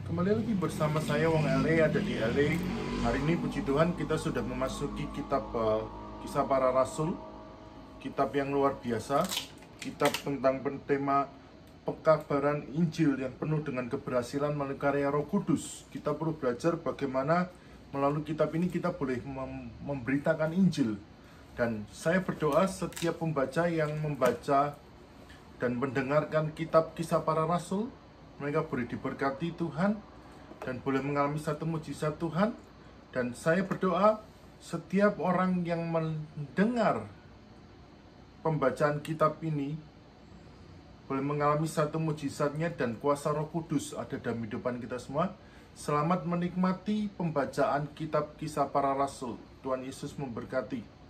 Kembali lagi bersama saya Wong LA, ada di LA. Hari ini puji Tuhan kita sudah memasuki kitab Kisah Para Rasul. Kitab yang luar biasa. Kitab tentang tema pekabaran Injil yang penuh dengan keberhasilan melalui karya Roh Kudus. Kita perlu belajar bagaimana melalui kitab ini kita boleh memberitakan Injil. Dan saya berdoa setiap pembaca yang membaca dan mendengarkan kitab Kisah Para Rasul, mereka boleh diberkati Tuhan dan boleh mengalami satu mujizat Tuhan. Dan saya berdoa setiap orang yang mendengar pembacaan kitab ini boleh mengalami satu mujizatnya dan kuasa Roh Kudus ada dalam kehidupan kita semua. Selamat menikmati pembacaan kitab Kisah Para Rasul. Tuhan Yesus memberkati.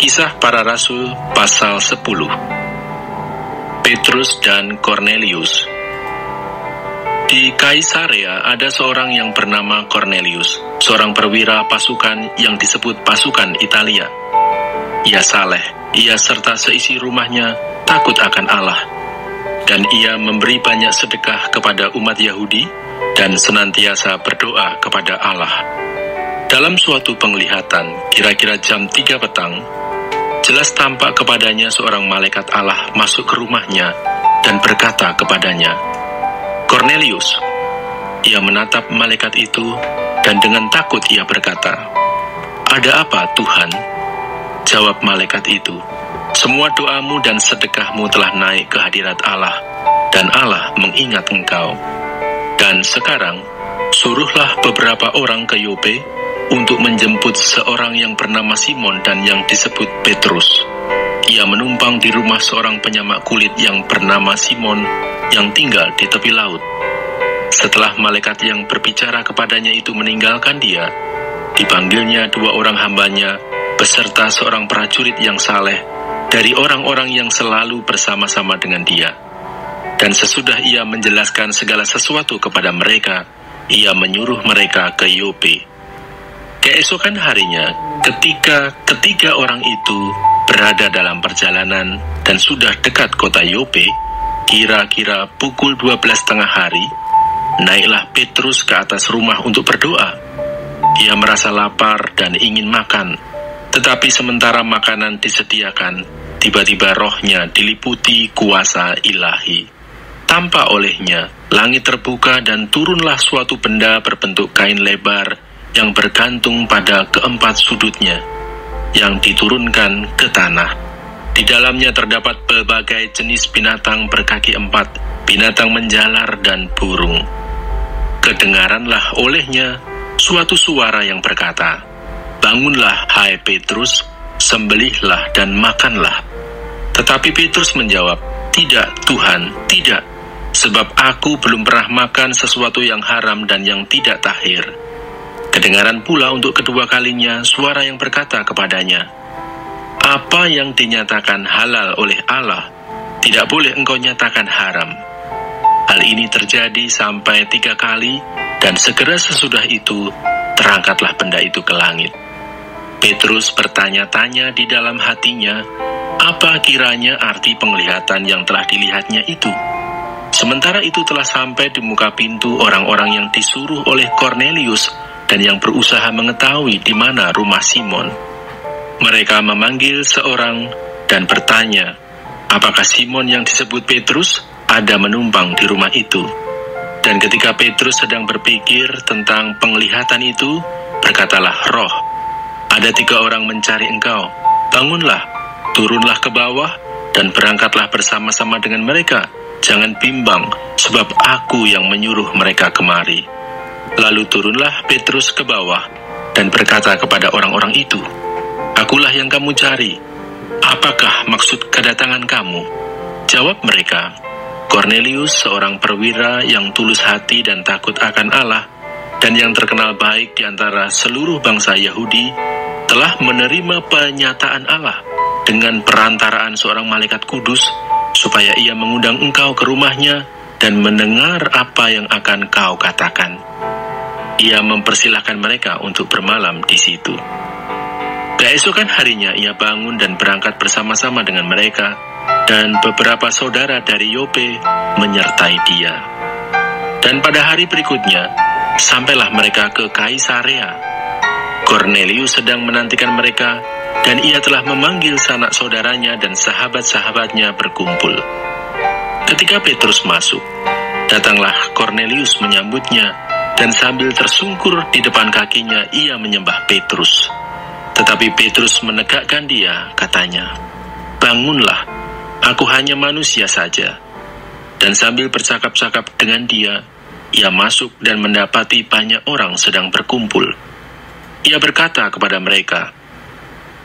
Kisah Para Rasul pasal 10. Petrus dan Kornelius. Di Kaisarea ada seorang yang bernama Kornelius, seorang perwira pasukan yang disebut pasukan Italia. Ia saleh, ia serta seisi rumahnya takut akan Allah, dan ia memberi banyak sedekah kepada umat Yahudi dan senantiasa berdoa kepada Allah. Dalam suatu penglihatan, kira-kira jam 3 petang, jelas tampak kepadanya seorang malaikat Allah masuk ke rumahnya dan berkata kepadanya, "Kornelius." Ia menatap malaikat itu dan dengan takut ia berkata, "Ada apa, Tuhan?" Jawab malaikat itu, "Semua doamu dan sedekahmu telah naik ke hadirat Allah, dan Allah mengingat engkau. Dan sekarang, suruhlah beberapa orang ke Yope untuk menjemput seorang yang bernama Simon dan yang disebut Petrus. Ia menumpang di rumah seorang penyamak kulit yang bernama Simon yang tinggal di tepi laut." Setelah malaikat yang berbicara kepadanya itu meninggalkan dia, dipanggilnya 2 orang hambanya beserta seorang prajurit yang saleh dari orang-orang yang selalu bersama-sama dengan dia. Dan sesudah ia menjelaskan segala sesuatu kepada mereka, ia menyuruh mereka ke Yope. Keesokan harinya, ketika ketiga orang itu berada dalam perjalanan dan sudah dekat kota Yope, kira-kira pukul 12:30 hari, naiklah Petrus ke atas rumah untuk berdoa. Ia merasa lapar dan ingin makan, tetapi sementara makanan disediakan, tiba-tiba rohnya diliputi kuasa ilahi. Tanpa olehnya, langit terbuka dan turunlah suatu benda berbentuk kain lebar yang bergantung pada keempat sudutnya, yang diturunkan ke tanah. Di dalamnya terdapat berbagai jenis binatang berkaki 4, binatang menjalar dan burung. Kedengaranlah olehnya suatu suara yang berkata, "Bangunlah, hai Petrus, sembelihlah dan makanlah." Tetapi Petrus menjawab, "Tidak, Tuhan, tidak, sebab aku belum pernah makan sesuatu yang haram dan yang tidak tahir." Kedengaran pula untuk kedua kalinya suara yang berkata kepadanya, "Apa yang dinyatakan halal oleh Allah, tidak boleh engkau nyatakan haram." Hal ini terjadi sampai 3 kali, dan segera sesudah itu, terangkatlah benda itu ke langit. Petrus bertanya-tanya di dalam hatinya, apa kiranya arti penglihatan yang telah dilihatnya itu. Sementara itu telah sampai di muka pintu orang-orang yang disuruh oleh Kornelius dan yang berusaha mengetahui di mana rumah Simon. Mereka memanggil seorang dan bertanya, apakah Simon yang disebut Petrus ada menumpang di rumah itu? Dan ketika Petrus sedang berpikir tentang penglihatan itu, berkatalah roh, "Ada 3 orang mencari engkau. Bangunlah, turunlah ke bawah, dan berangkatlah bersama-sama dengan mereka. Jangan bimbang, sebab aku yang menyuruh mereka kemari." Lalu turunlah Petrus ke bawah dan berkata kepada orang-orang itu, "Akulah yang kamu cari. Apakah maksud kedatangan kamu?" Jawab mereka, "Kornelius, seorang perwira yang tulus hati dan takut akan Allah, dan yang terkenal baik di antara seluruh bangsa Yahudi, telah menerima penyataan Allah dengan perantaraan seorang malaikat kudus, supaya ia mengundang engkau ke rumahnya dan mendengar apa yang akan kau katakan." Ia mempersilahkan mereka untuk bermalam di situ. Keesokan harinya ia bangun dan berangkat bersama-sama dengan mereka, dan beberapa saudara dari Yope menyertai dia. Dan pada hari berikutnya, sampailah mereka ke Kaisarea. Kornelius sedang menantikan mereka, dan ia telah memanggil sanak saudaranya dan sahabat-sahabatnya berkumpul. Ketika Petrus masuk, datanglah Kornelius menyambutnya, dan sambil tersungkur di depan kakinya, ia menyembah Petrus. Tetapi Petrus menegakkan dia, katanya, "Bangunlah, aku hanya manusia saja." Dan sambil bercakap-cakap dengan dia, ia masuk dan mendapati banyak orang sedang berkumpul. Ia berkata kepada mereka,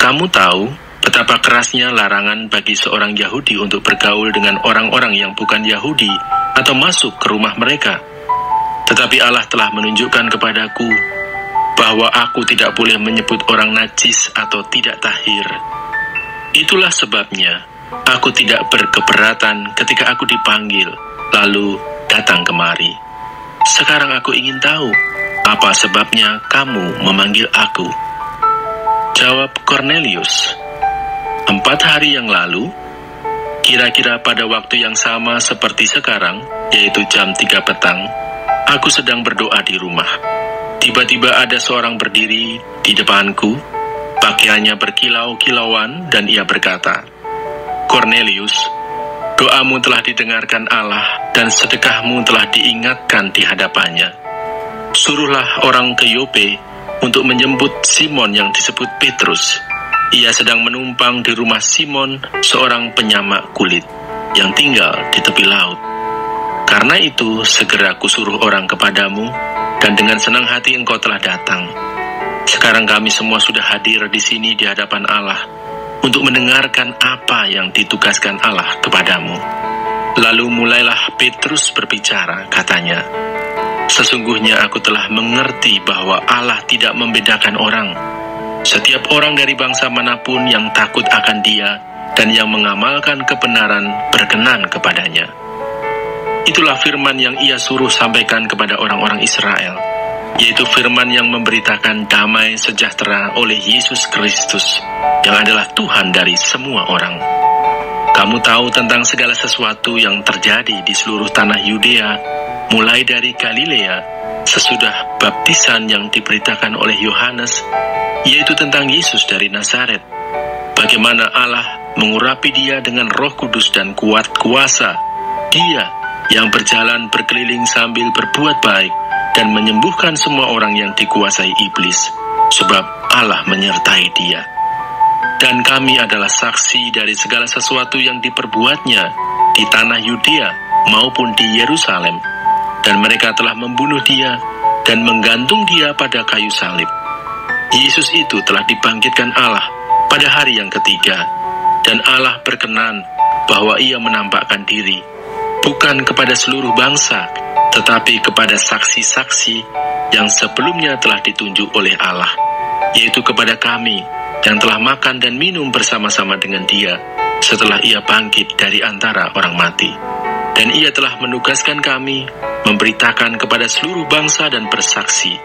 "Kamu tahu betapa kerasnya larangan bagi seorang Yahudi untuk bergaul dengan orang-orang yang bukan Yahudi atau masuk ke rumah mereka. Tetapi Allah telah menunjukkan kepadaku bahwa aku tidak boleh menyebut orang najis atau tidak tahir. Itulah sebabnya aku tidak berkeberatan ketika aku dipanggil, lalu datang kemari. Sekarang aku ingin tahu, apa sebabnya kamu memanggil aku?" Jawab Kornelius, 4 hari yang lalu, kira-kira pada waktu yang sama seperti sekarang, yaitu jam 3 petang, aku sedang berdoa di rumah. Tiba-tiba ada seorang berdiri di depanku, pakaiannya berkilau-kilauan, dan ia berkata, "Kornelius, doamu telah didengarkan Allah, dan sedekahmu telah diingatkan di hadapannya. Suruhlah orang ke Yope untuk menjemput Simon yang disebut Petrus. Ia sedang menumpang di rumah Simon, seorang penyamak kulit, yang tinggal di tepi laut. Karena itu, segera kusuruh orang kepadamu, dan dengan senang hati engkau telah datang. Sekarang kami semua sudah hadir di sini di hadapan Allah, untuk mendengarkan apa yang ditugaskan Allah kepadamu." Lalu mulailah Petrus berbicara, katanya, "Sesungguhnya aku telah mengerti bahwa Allah tidak membedakan orang. Setiap orang dari bangsa manapun yang takut akan Dia dan yang mengamalkan kebenaran berkenan kepadanya. Itulah firman yang Ia suruh sampaikan kepada orang-orang Israel, yaitu firman yang memberitakan damai sejahtera oleh Yesus Kristus, yang adalah Tuhan dari semua orang. Kamu tahu tentang segala sesuatu yang terjadi di seluruh tanah Yudea, mulai dari Galilea, sesudah baptisan yang diberitakan oleh Yohanes, yaitu tentang Yesus dari Nazaret, bagaimana Allah mengurapi Dia dengan Roh Kudus dan kuat kuasa. Dia yang berjalan berkeliling sambil berbuat baik dan menyembuhkan semua orang yang dikuasai iblis, sebab Allah menyertai Dia. Dan kami adalah saksi dari segala sesuatu yang diperbuatnya di tanah Yudea maupun di Yerusalem. Dan mereka telah membunuh Dia dan menggantung Dia pada kayu salib. Yesus itu telah dibangkitkan Allah pada hari yang ketiga, dan Allah berkenan bahwa Ia menampakkan diri, bukan kepada seluruh bangsa, tetapi kepada saksi-saksi yang sebelumnya telah ditunjuk oleh Allah, yaitu kepada kami yang telah makan dan minum bersama-sama dengan Dia setelah Ia bangkit dari antara orang mati. Dan Ia telah menugaskan kami memberitakan kepada seluruh bangsa dan bersaksi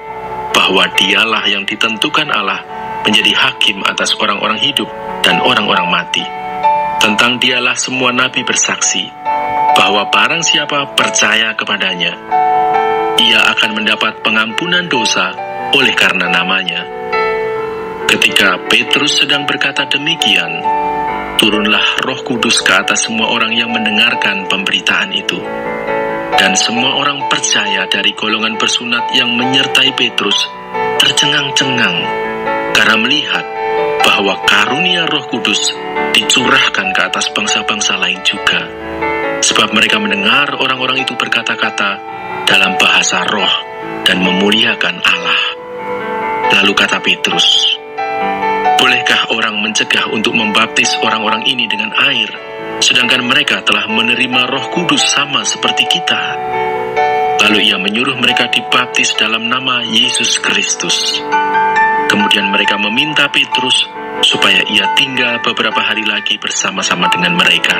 bahwa Dialah yang ditentukan Allah menjadi hakim atas orang-orang hidup dan orang-orang mati. Tentang Dialah semua nabi bersaksi bahwa barang siapa percaya kepadanya, ia akan mendapat pengampunan dosa oleh karena namanya." Ketika Petrus sedang berkata demikian, turunlah Roh Kudus ke atas semua orang yang mendengarkan pemberitaan itu. Dan semua orang percaya dari golongan bersunat yang menyertai Petrus tercengang-cengang karena melihat bahwa karunia Roh Kudus dicurahkan ke atas bangsa-bangsa lain juga. Sebab mereka mendengar orang-orang itu berkata-kata dalam bahasa roh dan memuliakan Allah. Lalu kata Petrus, "Bolehkah orang mencegah untuk membaptis orang-orang ini dengan air, sedangkan mereka telah menerima Roh Kudus sama seperti kita?" Lalu ia menyuruh mereka dibaptis dalam nama Yesus Kristus. Kemudian mereka meminta Petrus supaya ia tinggal beberapa hari lagi bersama-sama dengan mereka.